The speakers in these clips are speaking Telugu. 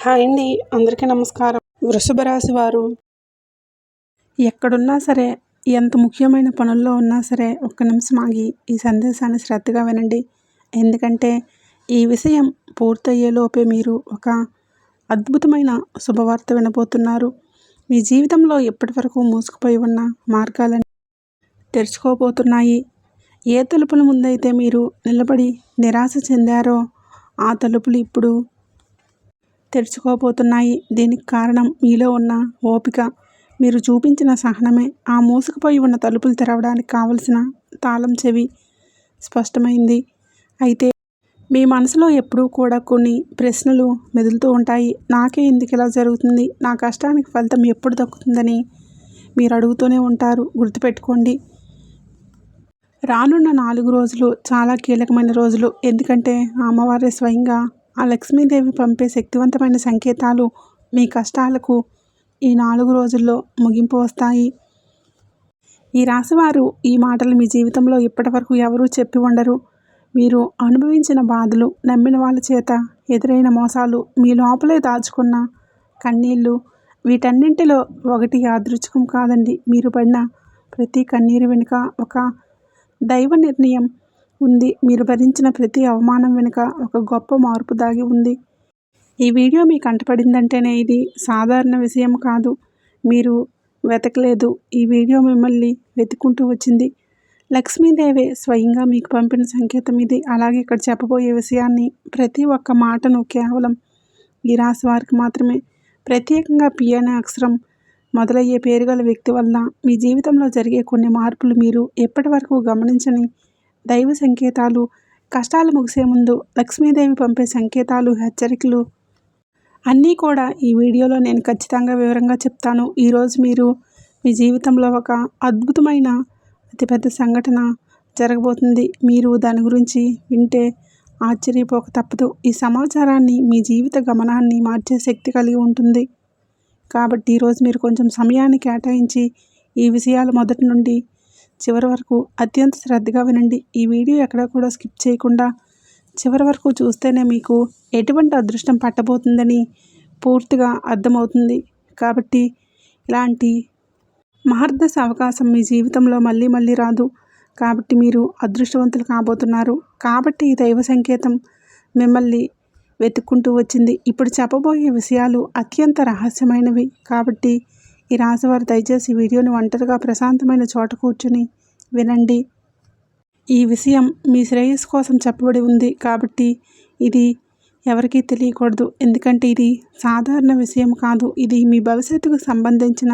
హాయ్ అండి. అందరికీ నమస్కారం. వృషభ రాశి వారు ఎక్కడున్నా సరే, ఎంత ముఖ్యమైన పనుల్లో ఉన్నా సరే, ఒక్క నిమిషం ఆగి ఈ సందేశాన్ని శ్రద్ధగా వినండి. ఎందుకంటే ఈ విషయం పూర్తయ్యేలోపే మీరు ఒక అద్భుతమైన శుభవార్త వినబోతున్నారు. మీ జీవితంలో ఇప్పటివరకు మూసుకుపోయి ఉన్న మార్గాలన్నీ తెరుచుకోబోతున్నాయి. ఏ తలుపుల ముందైతే మీరు నిలబడి నిరాశ చెందారో ఆ తలుపులు ఇప్పుడు తెరుచుకోబోతున్నాయి. దీనికి కారణం మీలో ఉన్న ఓపిక, మీరు చూపించిన సహనమే. ఆ మూసుకుపోయి ఉన్న తలుపులు తెరవడానికి కావలసిన తాళం చెవి స్పష్టమైంది. అయితే మీ మనసులో ఎప్పుడూ కూడా కొన్ని ప్రశ్నలు మెదులుతూ ఉంటాయి. నాకే ఎందుకు ఇలా జరుగుతుంది? నా కష్టానికి ఫలితం ఎప్పుడు దక్కుతుందని మీరు అడుగుతూనే ఉంటారు. గుర్తుపెట్టుకోండి, రానున్న 4 రోజులు చాలా కీలకమైన రోజులు. ఎందుకంటే ఆ అమ్మవారే స్వయంగా ఆ లక్ష్మీదేవి పంపే శక్తివంతమైన సంకేతాలు మీ కష్టాలకు ఈ 4 రోజుల్లో ముగింపు వస్తాయి. ఈ రాశివారు ఈ మాటలు మీ జీవితంలో ఇప్పటివరకు ఎవరూ చెప్పి ఉండరు. మీరు అనుభవించిన బాధలు, నమ్మిన వాళ్ళ చేత ఎదురైన మోసాలు, మీ లోపలే దాచుకున్న కన్నీళ్ళు, వీటన్నింటిలో ఒకటి యాదృచ్ఛికం కాదండి. మీరు పడిన ప్రతి కన్నీరు వెనుక ఒక దైవ నిర్ణయం ఉంది. మీరు భరించిన ప్రతి అవమానం వెనుక ఒక గొప్ప మార్పు దాగి ఉంది. ఈ వీడియో మీకు కంటపడిందంటేనే ఇది సాధారణ విషయం కాదు. మీరు వెతకలేదు, ఈ వీడియో మిమ్మల్ని వెతుక్కుంటూ వచ్చింది. లక్ష్మీదేవే స్వయంగా మీకు పంపిన సంకేతం ఇది. అలాగే ఇక్కడ చెప్పబోయే విషయాన్ని, ప్రతి ఒక్క మాటను కేవలం ఈ రాశి వారికి మాత్రమే, ప్రత్యేకంగా పి అనే అక్షరం మొదలయ్యే పేరు గల వ్యక్తి వల్ల మీ జీవితంలో జరిగే కొన్ని మార్పులు, మీరు ఎప్పటి వరకు గమనించని దైవ సంకేతాలు, కష్టాలు ముగిసే ముందు లక్ష్మీదేవి పంపే సంకేతాలు, హెచ్చరికలు అన్నీ కూడా ఈ వీడియోలో నేను ఖచ్చితంగా వివరంగా చెప్తాను. ఈరోజు మీరు మీ జీవితంలో ఒక అద్భుతమైన అతిపెద్ద సంఘటన జరగబోతుంది. మీరు దాని గురించి వింటే ఆశ్చర్యపోక తప్పదు. ఈ సమాచారాన్ని మీ జీవిత గమనాన్ని మార్చే శక్తి కలిగి ఉంటుంది. కాబట్టి ఈరోజు మీరు కొంచెం సమయాన్ని కేటాయించి ఈ విషయాలు మొదటి నుండి చివరి వరకు అత్యంత శ్రద్ధగా వినండి. ఈ వీడియో ఎక్కడ కూడా స్కిప్ చేయకుండా చివరి వరకు చూస్తేనే మీకు ఎటువంటి అదృష్టం పట్టబోతుందని పూర్తిగా అర్థమవుతుంది. కాబట్టి ఇలాంటి మహర్దశ అవకాశం మీ జీవితంలో మళ్ళీ మళ్ళీ రాదు. కాబట్టి మీరు అదృష్టవంతులు కాబోతున్నారు. కాబట్టి ఈ దైవ సంకేతం మిమ్మల్ని వెతుక్కుంటూ వచ్చింది. ఇప్పుడు చెప్పబోయే విషయాలు అత్యంత రహస్యమైనవి. కాబట్టి ఈ రాశివారు దయచేసి వీడియోని ఒంటరిగా ప్రశాంతమైన చోట కూర్చుని వినండి. ఈ విషయం మీ శ్రేయస్సు కోసం చెప్పబడి ఉంది. కాబట్టి ఇది ఎవరికీ తెలియకూడదు. ఎందుకంటే ఇది సాధారణ విషయం కాదు. ఇది మీ భవిష్యత్తుకు సంబంధించిన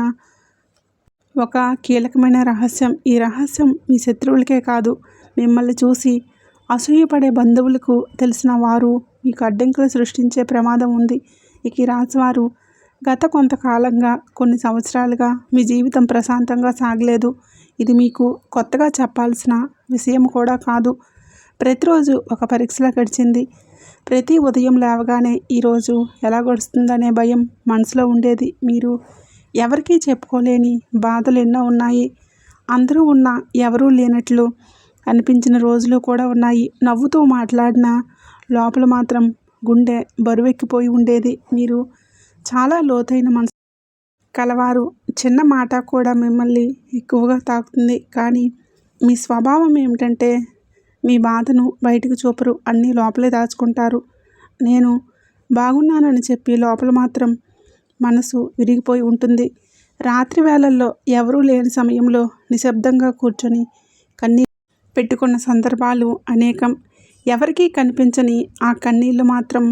ఒక కీలకమైన రహస్యం. ఈ రహస్యం మీ శత్రువులకే కాదు, మిమ్మల్ని చూసి అసూయపడే బంధువులకు తెలిసిన వారు మీకు అడ్డంకులు సృష్టించే ప్రమాదం ఉంది. ఇక ఈ రాశివారు గత కొంతకాలంగా, కొన్ని సంవత్సరాలుగా మీ జీవితం ప్రశాంతంగా సాగలేదు. ఇది మీకు కొత్తగా చెప్పాల్సిన విషయం కూడా కాదు. ప్రతిరోజు ఒక పరీక్షలా గడిచింది. ప్రతి ఉదయం లేవగానే ఈరోజు ఎలా గడుస్తుందనే భయం మనసులో ఉండేది. మీరు ఎవరికీ చెప్పుకోలేని బాధలు ఎన్నో ఉన్నాయి. అందరూ ఉన్నా ఎవరూ లేనట్లు అనిపించిన రోజులు కూడా ఉన్నాయి. నవ్వుతూ మాట్లాడిన లోపల మాత్రం గుండె బరువెక్కిపోయి ఉండేది. మీరు చాలా లోతైన మనసు కలవారు. చిన్న మాట కూడా మిమ్మల్ని ఎక్కువగా తాకుతుంది. కానీ మీ స్వభావం ఏమిటంటే మీ బాధను బయటకు చూపరు, అన్నీ లోపలే దాచుకుంటారు. నేను బాగున్నానని చెప్పి లోపల మాత్రం మనసు విరిగిపోయి ఉంటుంది. రాత్రి వేళల్లో ఎవరూ లేని సమయంలో నిశ్శబ్దంగా కూర్చొని కన్నీళ్ళు పెట్టుకున్న సందర్భాలు అనేకం. ఎవరికీ కనిపించని ఆ కన్నీళ్ళు మాత్రం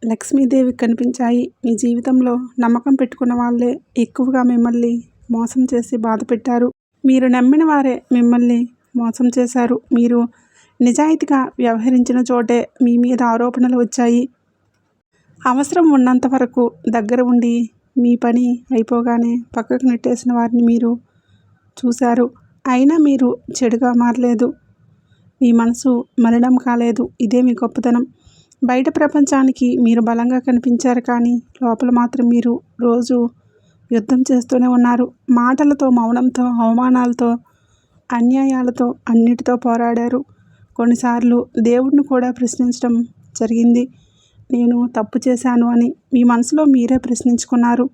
లక్ష్మీదేవికి కనిపించాయి. మీ జీవితంలో నమ్మకం పెట్టుకున్న వాళ్ళే ఎక్కువగా మిమ్మల్ని మోసం చేసి బాధ పెట్టారు. మీరు నమ్మిన వారే మిమ్మల్ని మోసం చేశారు. మీరు నిజాయితీగా వ్యవహరించిన చోటే మీ మీద ఆరోపణలు వచ్చాయి. అవసరం ఉన్నంత వరకు దగ్గర ఉండి మీ పని అయిపోగానే పక్కకు నెట్టేసిన వారిని మీరు చూశారు. అయినా మీరు చెడుగా మారలేదు, మీ మనసు మలినం కాలేదు. ఇదే మీ గొప్పతనం. బయట ప్రపంచానికి మీరు బలంగా కనిపించారు, కానీ లోపల మాత్రం మీరు రోజు యుద్ధం చేస్తూనే ఉన్నారు. మాటలతో, మౌనంతో, అవమానాలతో, అన్యాయాలతో, అన్నిటితో పోరాడారు. కొన్నిసార్లు దేవుడిని కూడా ప్రశ్నించడం జరిగింది. నేను తప్పు చేశాను అని మీ మనసులో మీరే ప్రశ్నించుకున్నారు.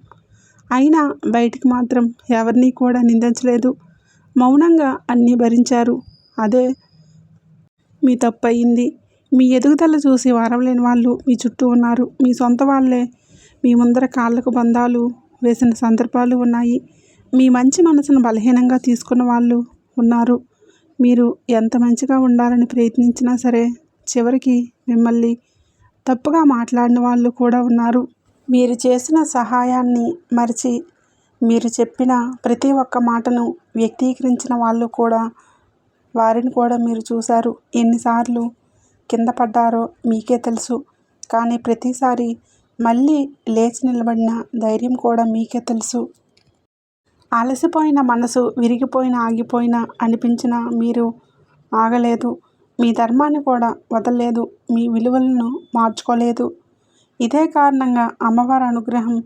అయినా బయటికి మాత్రం ఎవరినీ కూడా నిందించలేదు. మౌనంగా అన్నీ భరించారు. అదే మీ తప్పయింది. మీ ఎదుగుదల చూసి వారవలేని వాళ్ళు మీ చుట్టూ ఉన్నారు. మీ సొంత వాళ్ళే మీ ముందర కాళ్ళకు బంధాలు వేసిన సందర్భాలు ఉన్నాయి. మీ మంచి మనసును బలహీనంగా తీసుకున్న వాళ్ళు ఉన్నారు. మీరు ఎంత మంచిగా ఉండాలని ప్రయత్నించినా సరే చివరికి మిమ్మల్ని తప్పుగా మాట్లాడిన వాళ్ళు కూడా ఉన్నారు. మీరు చేసిన సహాయాన్ని మరిచి మీరు చెప్పిన ప్రతి ఒక్క మాటను వ్యక్తీకరించిన వాళ్ళు కూడా వారిని కూడా మీరు చూశారు. ఎన్నిసార్లు కింద పడ్డారో మీకే తెలుసు. కానీ ప్రతిసారి మళ్ళీ లేచి నిలబడిన ధైర్యం కూడా మీకే తెలుసు. అలసిపోయిన మనసు విరిగిపోయిన ఆగిపోయిన అనిపించిన మీరు ఆగలేదు. మీ ధర్మాన్ని కూడా వదలలేదు. మీ విలువలను మార్చుకోలేదు. ఇదే కారణంగా అమ్మవారి అనుగ్రహం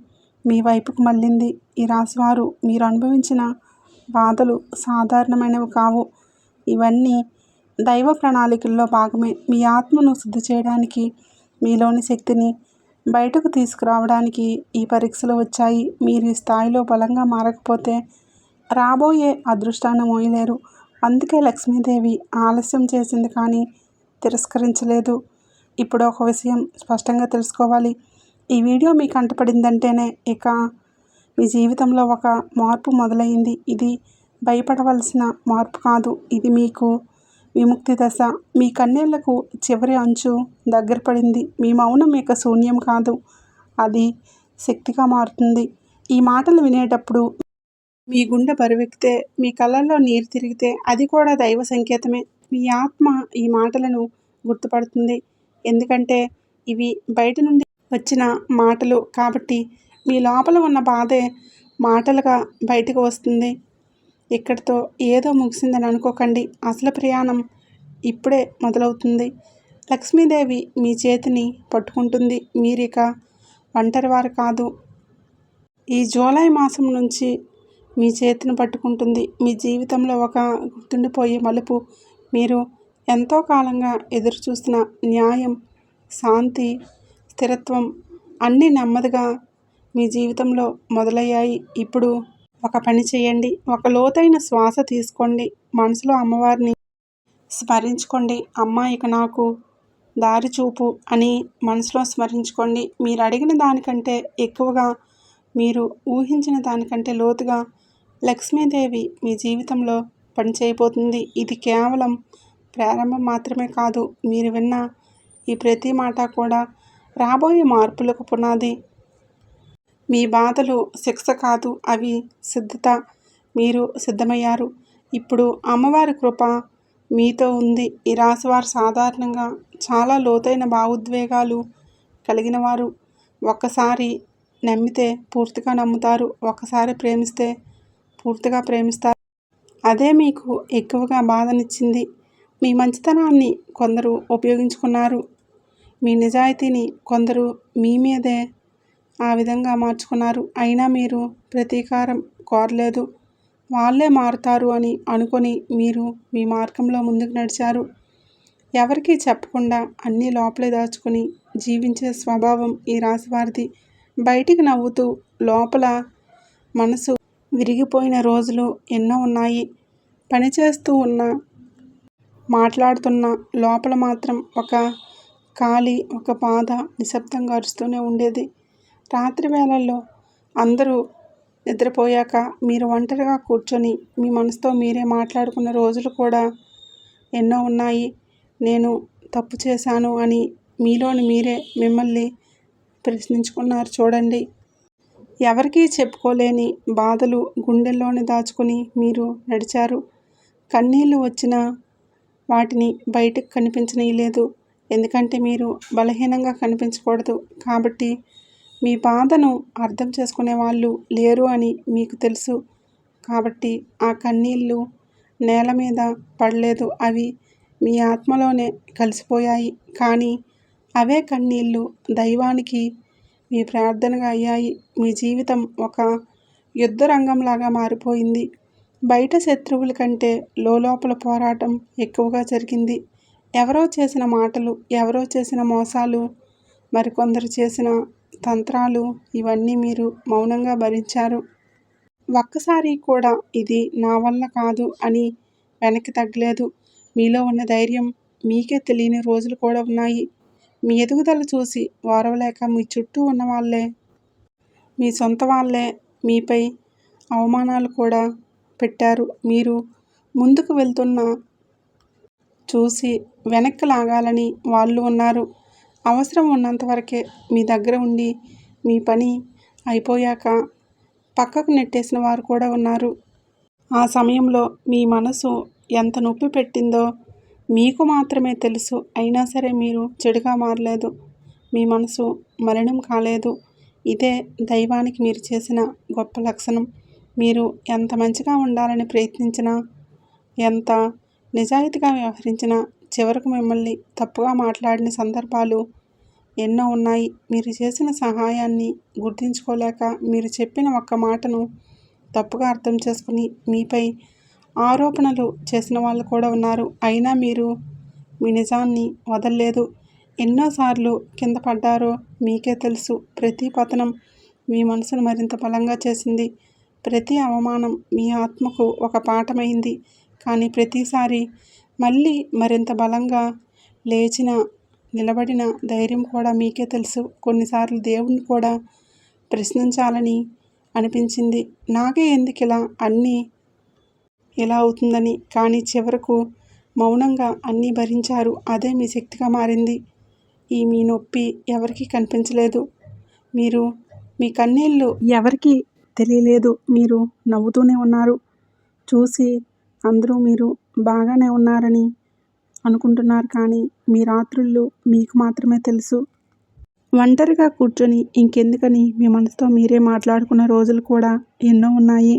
మీ వైపుకు మళ్ళింది. ఈ రాశివారు మీరు అనుభవించిన బాధలు సాధారణమైనవి కావు. ఇవన్నీ దైవ ప్రణాళికల్లో భాగమే. మీ ఆత్మను శుద్ధి చేయడానికి, మీలోని శక్తిని బయటకు తీసుకురావడానికి ఈ పరీక్షలు వచ్చాయి. మీరు ఈ స్థాయిలో బలంగా మారకపోతే రాబోయే అదృష్టాన్ని మోయలేరు. అందుకే లక్ష్మీదేవి ఆలస్యం చేసింది కానీ తిరస్కరించలేదు. ఇప్పుడు ఒక విషయం స్పష్టంగా తెలుసుకోవాలి. ఈ వీడియో మీకు కంటపడిందంటేనే ఇక మీ జీవితంలో ఒక మార్పు మొదలైంది. ఇది భయపడవలసిన మార్పు కాదు. ఇది మీకు విముక్తి దశ. మీ కన్నీళ్లకు చివరి అంచు దగ్గర పడింది. మీ మౌనం ఇక శూన్యం కాదు, అది శక్తిగా మారుతుంది. ఈ మాటలు వినేటప్పుడు మీ గుండె బరువెక్కితే, మీ కళ్ళల్లో నీరు తిరిగితే అది కూడా దైవ సంకేతమే. మీ ఆత్మ ఈ మాటలను గుర్తుపడుతుంది. ఎందుకంటే ఇవి బయట నుండి వచ్చిన మాటలు కాబట్టి మీ లోపల ఉన్న బాధే మాటలుగా బయటకు వస్తుంది. ఇక్కడితో ఏదో ముగిసిందని అనుకోకండి. అసలు ప్రయాణం ఇప్పుడే మొదలవుతుంది. లక్ష్మీదేవి మీ చేతిని పట్టుకుంటుంది. మీరిక ఒంటరివారు కాదు. ఈ జూలై మాసం నుంచి మీ చేతిని పట్టుకుంటుంది. మీ జీవితంలో ఒక గుర్తుండిపోయే మలుపు. మీరు ఎంతో కాలంగా ఎదురుచూస్తున్న న్యాయం, శాంతి, స్థిరత్వం అన్నీ నెమ్మదిగా మీ జీవితంలో మొదలయ్యాయి. ఇప్పుడు ఒక పని చేయండి. ఒక లోతైన శ్వాస తీసుకోండి. మనసులో అమ్మవారిని స్మరించుకోండి. అమ్మ ఇక నాకు దారి చూపు అని మనసులో స్మరించుకోండి. మీరు అడిగిన దానికంటే ఎక్కువగా, మీరు ఊహించిన దానికంటే లోతుగా లక్ష్మీదేవి మీ జీవితంలో పనిచేయబోతుంది. ఇది కేవలం ప్రారంభం మాత్రమే కాదు. మీరు విన్న ఈ ప్రతి మాట కూడా రాబోయే మార్పులకు పునాది. మీ బాధలు శిక్ష కాదు, అవి సిద్ధత. మీరు సిద్ధమయ్యారు. ఇప్పుడు అమ్మవారి కృప మీతో ఉంది. ఈ రాశివారు సాధారణంగా చాలా లోతైన భావోద్వేగాలు కలిగిన వారు. ఒక్కసారి నమ్మితే పూర్తిగా నమ్ముతారు. ఒక్కసారి ప్రేమిస్తే పూర్తిగా ప్రేమిస్తారు. అదే మీకు ఎక్కువగా బాధనిచ్చింది. మీ మంచితనాన్ని కొందరు ఉపయోగించుకున్నారు. మీ నిజాయితీని కొందరు మీ మీదే ఆ విధంగా మార్చుకున్నారు. అయినా మీరు ప్రతీకారం కోరలేదు. వాళ్ళే మారుతారు అని అనుకొని మీరు మీ మార్గంలో ముందుకు నడిచారు. ఎవరికీ చెప్పకుండా అన్నీ లోపలే దాచుకుని జీవించే స్వభావం ఈ రాశివారిది. బయటికి నవ్వుతూ లోపల మనసు విరిగిపోయిన రోజులు ఎన్నో ఉన్నాయి. పనిచేస్తూ ఉన్నా, మాట్లాడుతున్నా లోపల మాత్రం ఒక ఖాళీ, ఒక బాధ నిశ్శబ్దంగా అరుస్తూనే ఉండేది. రాత్రి వేళల్లో అందరూ నిద్రపోయాక మీరు ఒంటరిగా కూర్చొని మీ మనసుతో మీరే మాట్లాడుకున్న రోజులు కూడా ఎన్నో ఉన్నాయి. నేను తప్పు చేశాను అని మీలోని మీరే మిమ్మల్ని ప్రశ్నించుకున్నారు. చూడండి, ఎవరికీ చెప్పుకోలేని బాధలు గుండెల్లోనే దాచుకుని మీరు నడిచారు. కన్నీళ్ళు వచ్చినా వాటిని బయటకు కనిపించనీయలేదు. ఎందుకంటే మీరు బలహీనంగా కనిపించకూడదు. కాబట్టి మీ బాధను అర్థం చేసుకునే వాళ్ళు లేరు అని మీకు తెలుసు. కాబట్టి ఆ కన్నీళ్ళు నేల మీద పడలేదు. అవి మీ ఆత్మలోనే కలిసిపోయాయి. కానీ అవే కన్నీళ్ళు దైవానికి మీ ప్రార్థనగా అయ్యాయి. మీ జీవితం ఒక యుద్ధ రంగంలాగా మారిపోయింది. బయట శత్రువుల కంటే లోపల పోరాటం ఎక్కువగా జరిగింది. ఎవరో చేసిన మాటలు, ఎవరో చేసిన మోసాలు మరికొందరు చేసిన తంత్రాలు ఇవన్నీ మీరు మౌనంగా భరించారు. ఒక్కసారి కూడా ఇది నా వల్ల కాదు అని వెనక్కి తగ్గలేదు. మీలో ఉన్న ధైర్యం మీకే తెలియని రోజులు కూడా ఉన్నాయి. మీ ఎదుగుదల చూసి ఓర్వలేక మీ చుట్టూ ఉన్న వాళ్ళే, మీ సొంత వాళ్ళే మీపై అవమానాలు కూడా పెట్టారు. మీరు ముందుకు వెళ్తున్న చూసి వెనక్కి లాగాలని వాళ్ళు ఉన్నారు. అవసరం ఉన్నంత వరకే మీ దగ్గర ఉండి మీ పని అయిపోయాక పక్కకు నెట్టేసిన వారు కూడా ఉన్నారు. ఆ సమయంలో మీ మనసు ఎంత నొప్పి పెట్టిందో మీకు మాత్రమే తెలుసు. అయినా సరే మీరు చెడుగా మారలేదు. మీ మనసు మలినం కాలేదు. ఇదే దైవానికి మీరు చేసిన గొప్ప లక్షణం. మీరు ఎంత మంచిగా ఉండాలని ప్రయత్నించినా, ఎంత నిజాయితీగా వ్యవహరించినా చివరకు మిమ్మల్ని తప్పుగా మాట్లాడిన సందర్భాలు ఎన్నో ఉన్నాయి. మీరు చేసిన సహాయాన్ని గుర్తించుకోలేక మీరు చెప్పిన ఒక్క మాటను తప్పుగా అర్థం చేసుకుని మీపై ఆరోపణలు చేసిన వాళ్ళు కూడా ఉన్నారు. అయినా మీరు మీ నిజాన్ని వదల్లేదు. ఎన్నోసార్లు కింద పడ్డారో మీకే తెలుసు. ప్రతి పతనం మీ మనసును మరింత బలంగా చేసింది. ప్రతి అవమానం మీ ఆత్మకు ఒక పాఠమైంది. కానీ ప్రతిసారి మళ్ళీ మరింత బలంగా లేచిన నిలబడిన ధైర్యం కూడా మీకే తెలుసు. కొన్నిసార్లు దేవుణ్ణి కూడా ప్రశ్నించాలని అనిపించింది. నాకే ఎందుకిలా అన్నీ ఇలా అవుతుందని. కానీ చివరకు మౌనంగా అన్నీ భరించారు. అదే మీ శక్తిగా మారింది. ఈ మీ నొప్పి ఎవరికీ కనిపించలేదు. మీ కన్నీళ్ళు ఎవరికీ తెలియలేదు. మీరు నవ్వుతూనే ఉన్నారు. చూసి అందరూ మీరు బాగానే ఉన్నారని అనుకుంటున్నారు. కానీ మీ రాత్రుళ్ళు మీకు మాత్రమే తెలుసు. ఒంటరిగా కూర్చొని ఇంకెందుకని మీ మనసుతో మీరే మాట్లాడుకున్న రోజులు కూడా ఎన్నో ఉన్నాయి.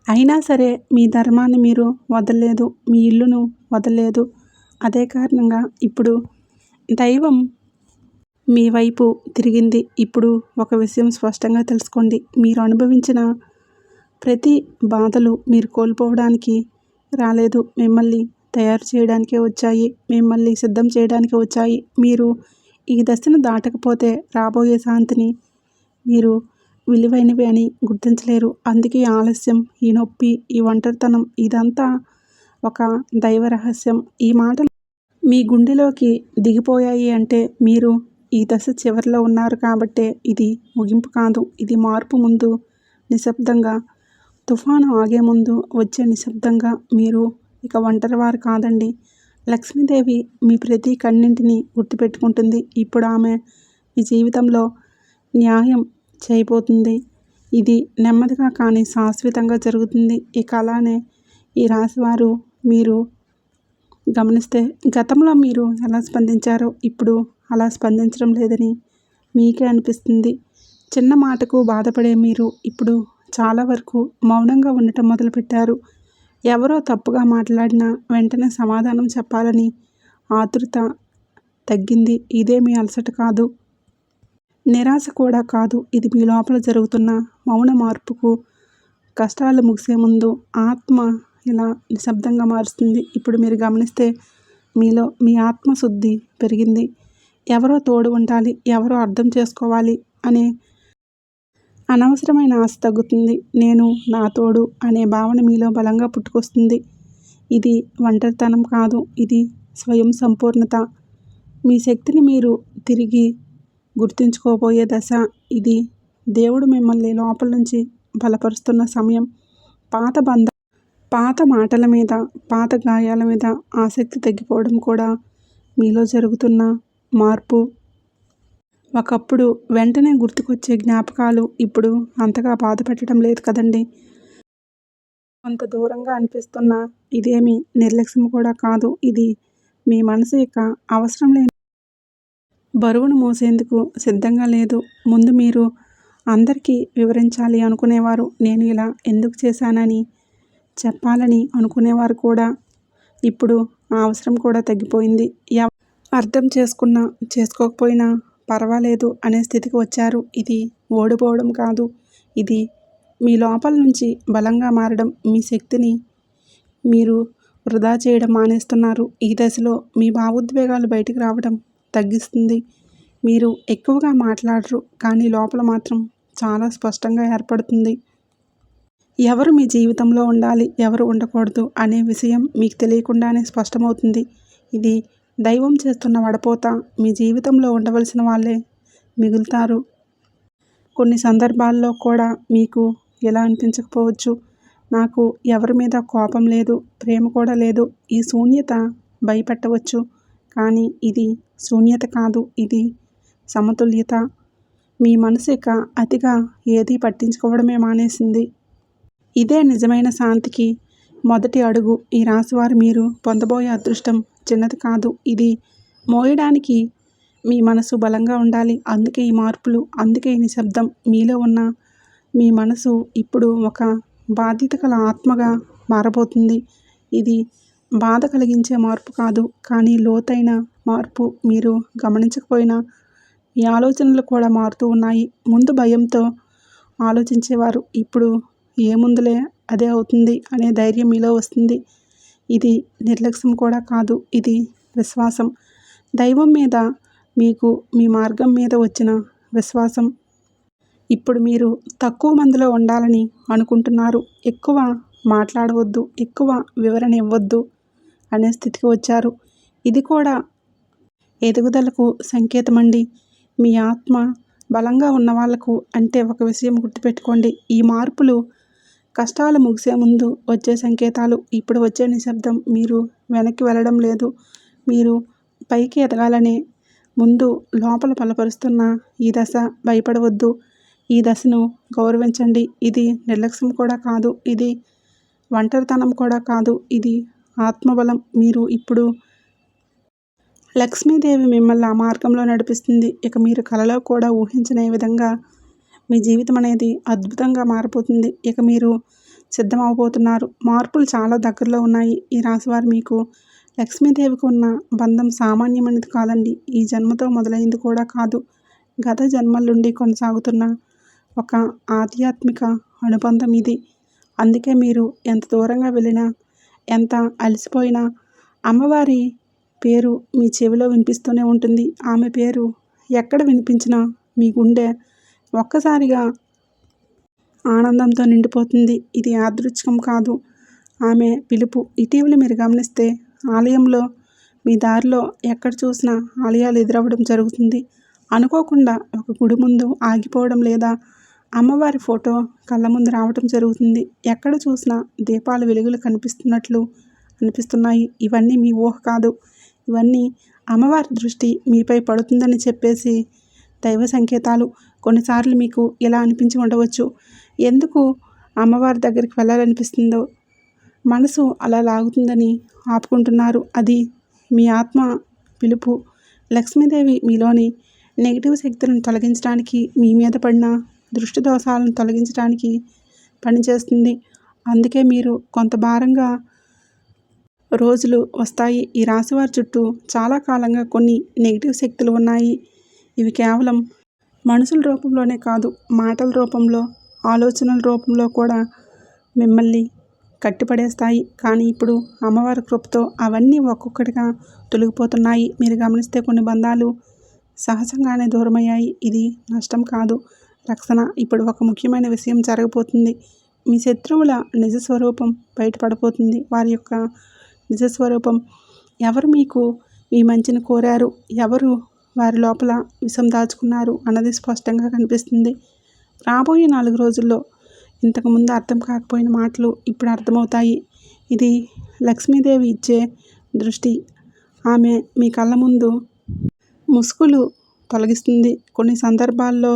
అయినా సరే మీ ధర్మాన్ని మీరు వదలలేదు. మీ ఇల్లును వదలలేదు. అదే కారణంగా ఇప్పుడు దైవం మీ వైపు తిరిగింది. ఇప్పుడు ఒక విషయం స్పష్టంగా తెలుసుకోండి. మీరు అనుభవించిన ప్రతి బాధలు మీరు కోల్పోవడానికి రాలేదు. మిమ్మల్ని తయారు చేయడానికే వచ్చాయి. మిమ్మల్ని సిద్ధం చేయడానికే వచ్చాయి. మీరు ఈ దశను దాటకపోతే రాబోయే శాంతిని మీరు విలువైనవి అని గుర్తించలేరు. అందుకే ఆలస్యం, ఈ నొప్పి, ఈ ఒంటరితనం ఇదంతా ఒక దైవ రహస్యం. ఈ మాటలు మీ గుండెలోకి దిగిపోయాయి అంటే మీరు ఈ దశ చివరిలో ఉన్నారు కాబట్టే. ఇది ముగింపు కాదు. ఇది మార్పు. ముందు నిశ్శబ్దంగా, తుఫాను ఆగే ముందు వచ్చే నిశ్శబ్దంగా. మీరు ఇక ఒంటరివారు కాదండి. లక్ష్మీదేవి మీ ప్రతి కన్నింటిని గుర్తుపెట్టుకుంటుంది. ఇప్పుడు ఆమె మీ జీవితంలో న్యాయం చేయబోతుంది. ఇది నెమ్మదిగా కానీ శాశ్వతంగా జరుగుతుంది. ఇక అలానే ఈ రాశివారు మీరు గమనిస్తే గతంలో మీరు ఎలా స్పందించారో ఇప్పుడు అలా స్పందించడం లేదని మీకే అనిపిస్తుంది. చిన్న మాటకు బాధపడే మీరు ఇప్పుడు చాలా వరకు మౌనంగా ఉండటం మొదలుపెట్టారు. ఎవరో తప్పుగా మాట్లాడినా వెంటనే సమాధానం చెప్పాలని ఆతృత తగ్గింది. ఇదే మీ అలసట కాదు, నిరాశ కూడా కాదు. ఇది మీ లోపల జరుగుతున్న మౌన మార్పుకు. కష్టాలు ముగిసే ముందు ఆత్మ ఇలా నిశ్శబ్దంగా మారుస్తుంది. ఇప్పుడు మీరు గమనిస్తే మీలో మీ ఆత్మశుద్ధి పెరిగింది. ఎవరో తోడు ఉండాలి, ఎవరో అర్థం చేసుకోవాలి అనే అనవసరమైన ఆశ తగ్గుతుంది. నేను, నా తోడు అనే భావన మీలో బలంగా పుట్టుకొస్తుంది. ఇది ఒంటరితనం కాదు, ఇది స్వయం సంపూర్ణత. మీ శక్తిని మీరు తిరిగి గుర్తించుకోబోయే దశ ఇది. దేవుడు మిమ్మల్ని లోపల నుంచి బలపరుస్తున్న సమయం. పాత మాటల మీద, పాత గాయాల మీద ఆసక్తి తగ్గిపోవడం కూడా మీలో జరుగుతున్న మార్పు. ఒకప్పుడు వెంటనే గుర్తుకొచ్చే జ్ఞాపకాలు ఇప్పుడు అంతగా బాధ పెట్టడం లేదు కదండి. కొంత దూరంగా అనిపిస్తున్న ఇదేమి నిర్లక్ష్యం కూడా కాదు. ఇది మీ మనసు ఇక అవసరం లేని బరువును మోసేందుకు సిద్ధంగా లేదు. ముందు మీరు అందరికీ వివరించాలి అనుకునేవారు, నేను ఇలా ఎందుకు చేశానని చెప్పాలని అనుకునేవారు కూడా ఇప్పుడు ఆ అవసరం కూడా తగ్గిపోయింది. అర్థం చేసుకున్నా చేసుకోకపోయినా పర్వాలేదు అనే స్థితికి వచ్చారు. ఇది ఓడిపోవడం కాదు, ఇది మీ లోపల నుంచి బలంగా మారడం. మీ శక్తిని మీరు వృధా చేయడం మానేస్తున్నారు. ఈ దశలో మీ భావోద్వేగాలు బయటకు రావడం తగ్గిస్తుంది. మీరు ఎక్కువగా మాట్లాడరు, కానీ లోపల మాత్రం చాలా స్పష్టంగా ఏర్పడుతుంది. ఎవరు మీ జీవితంలో ఉండాలి, ఎవరు ఉండకూడదు అనే విషయం మీకు తెలియకుండానే స్పష్టమవుతుంది. ఇది దైవం చేస్తున్న వడపోత. మీ జీవితంలో ఉండవలసిన వాళ్ళే మిగులుతారు. కొన్ని సందర్భాల్లో కూడా మీకు ఎలా అనిపించకపోవచ్చు, నాకు ఎవరి మీద కోపం లేదు, ప్రేమ కూడా లేదు. ఈ శూన్యత భయపెట్టవచ్చు, కానీ ఇది శూన్యత కాదు, ఇది సమతుల్యత. మీ మనసు ఇక అతిగా ఏదీ పట్టించుకోవడమే మానేసింది. ఇదే నిజమైన శాంతికి మొదటి అడుగు. ఈ రాశివారు మీరు పొందబోయే అదృష్టం చిన్నది కాదు. ఇది మోయడానికి మీ మనసు బలంగా ఉండాలి. అందుకే ఈ మార్పులు, అందుకే ఈ నిశ్శబ్దం. మీలో ఉన్న మీ మనసు ఇప్పుడు ఒక బాధ్యత గల ఆత్మగా మారబోతుంది. ఇది బాధ కలిగించే మార్పు కాదు, కానీ లోతైన మార్పు. మీరు గమనించకపోయినా మీ ఆలోచనలు కూడా మారుతూ ఉన్నాయి. ముందు భయంతో ఆలోచించేవారు ఇప్పుడు ఏముందులే అదే అవుతుంది అనే ధైర్యం మీలో వస్తుంది. ఇది నిర్లక్ష్యం కూడా కాదు, ఇది విశ్వాసం. దైవం మీద మీకు మీ మార్గం మీద వచ్చిన విశ్వాసం. ఇప్పుడు మీరు తక్కువ మందిలో ఉండాలని అనుకుంటున్నారు. ఎక్కువ మాట్లాడవద్దు, ఎక్కువ వివరణ ఇవ్వద్దు అనే స్థితికి వచ్చారు. ఇది కూడా ఎదుగుదలకు సంకేతమండి. మీ ఆత్మ బలంగా ఉన్న వాళ్లకు. అంటే ఒక విషయం గుర్తుపెట్టుకోండి, ఈ మార్పులు కష్టాలు ముగిసే ముందు వచ్చే సంకేతాలు. ఇప్పుడు వచ్చే నిశ్శబ్దం. మీరు వెనక్కి వెళ్ళడం లేదు, మీరు పైకి ఎదగాలనే ముందు లోపల బలపరుస్తున్న ఈ దశ. భయపడవద్దు, ఈ దశను గౌరవించండి. ఇది నిర్లక్ష్యం కూడా కాదు, ఇది ఒంటరితనం కూడా కాదు, ఇది ఆత్మబలం. మీరు ఇప్పుడు లక్ష్మీదేవి మిమ్మల్ని ఆ మార్గంలో నడిపిస్తుంది. ఇక మీరు కలలో కూడా ఊహించని విధంగా మీ జీవితం అనేది అద్భుతంగా మారిపోతుంది. ఇక మీరు సిద్ధమవబోతున్నారు. మార్పులు చాలా దగ్గరలో ఉన్నాయి. ఈ రాశివారు మీకు లక్ష్మీదేవికి ఉన్న బంధం సామాన్యమైనది కాదండి. ఈ జన్మతో మొదలైంది కూడా కాదు, గత జన్మల నుండి కొనసాగుతున్న ఒక ఆధ్యాత్మిక అనుబంధం ఇది. అందుకే మీరు ఎంత దూరంగా వెళ్ళినా, ఎంత అలసిపోయినా అమ్మవారి పేరు మీ చెవిలో వినిపిస్తూనే ఉంటుంది. ఆమె పేరు ఎక్కడ వినిపించినా మీ గుండె ఒక్కసారిగా ఆనందంతో నిండిపోతుంది. ఇది యాదృచ్ఛికం కాదు, ఆమె పిలుపు. ఇటీవల మీరు గమనిస్తే ఆలయంలో మీ దారిలో ఎక్కడ చూసినా ఆలయాలు ఎదురవ్వడం జరుగుతుంది. అనుకోకుండా ఒక గుడి ముందు ఆగిపోవడం, లేదా అమ్మవారి ఫోటో కళ్ళ ముందు రావడం జరుగుతుంది. ఎక్కడ చూసినా దీపాల వెలుగులు అనిపిస్తున్నాయి. ఇవన్నీ మీ ఊహ కాదు, ఇవన్నీ అమ్మవారి దృష్టి మీపై పడుతుందని చెప్పేసి దైవ సంకేతాలు. కొన్నిసార్లు మీకు ఇలా అనిపించి ఉండవచ్చు, ఎందుకు అమ్మవారి దగ్గరికి వెళ్ళాలనిపిస్తుందో, మనసు అలా లాగుతుందని ఆపుకుంటున్నారు. అది మీ ఆత్మ పిలుపు. లక్ష్మీదేవి మీలోని నెగిటివ్ శక్తులను తొలగించడానికి, మీ మీద పడిన దృష్టి దోషాలను తొలగించడానికి పనిచేస్తుంది. అందుకే మీరు కొంత భారంగా రోజులు వస్తాయి. ఈ రాశివారి చుట్టూ చాలా కాలంగా కొన్ని నెగిటివ్ శక్తులు ఉన్నాయి. ఇవి కేవలం మనుషుల రూపంలోనే కాదు, మాటల రూపంలో, ఆలోచనల రూపంలో కూడా మిమ్మల్ని కట్టిపడేస్తాయి. కానీ ఇప్పుడు అమ్మవారి కృపతో అవన్నీ ఒక్కొక్కటిగా తొలగిపోతున్నాయి. మీరు గమనిస్తే కొన్ని బంధాలు సహజంగానే దూరమయ్యాయి. ఇది నష్టం కాదు, రక్షణ. ఇప్పుడు ఒక ముఖ్యమైన విషయం జరగబోతుంది. మీ శత్రువుల నిజస్వరూపం బయటపడబోతుంది. వారి యొక్క నిజస్వరూపం. ఎవరు మీకు మీ మంచిని కోరారు, ఎవరు వారి లోపల విషం దాచుకున్నారు అన్నది స్పష్టంగా కనిపిస్తుంది. రాబోయే 4 రోజుల్లో ఇంతకుముందు అర్థం కాకపోయిన మాటలు ఇప్పుడు అర్థమవుతాయి. ఇది లక్ష్మీదేవి ఇచ్చే దృష్టి. ఆమె మీ కళ్ళ ముందు ముసుగులు తొలగిస్తుంది. కొన్ని సందర్భాల్లో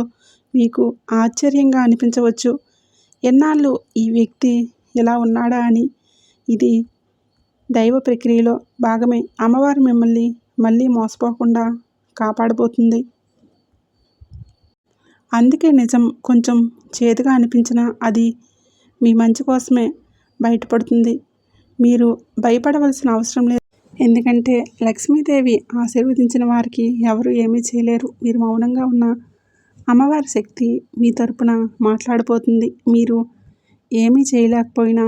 మీకు ఆశ్చర్యంగా అనిపించవచ్చు, ఎన్నాళ్ళు ఈ వ్యక్తి ఇలా ఉన్నాడా అని. ఇది దైవ ప్రక్రియలో భాగమే. అమ్మవారు మిమ్మల్ని మళ్ళీ మోసపోకుండా కాపాడబోతుంది. అందుకే నిజం కొంచెం చేదుగా అనిపించినా అది మీ మంచి కోసమే బయటపడుతుంది. మీరు భయపడవలసిన అవసరం లేదు, ఎందుకంటే లక్ష్మీదేవి ఆశీర్వదించిన వారికి ఎవరు ఏమీ చేయలేరు. మీరు మౌనంగా ఉన్న అమ్మవారి శక్తి మీ తరపున మాట్లాడబోతుంది. మీరు ఏమీ చేయలేకపోయినా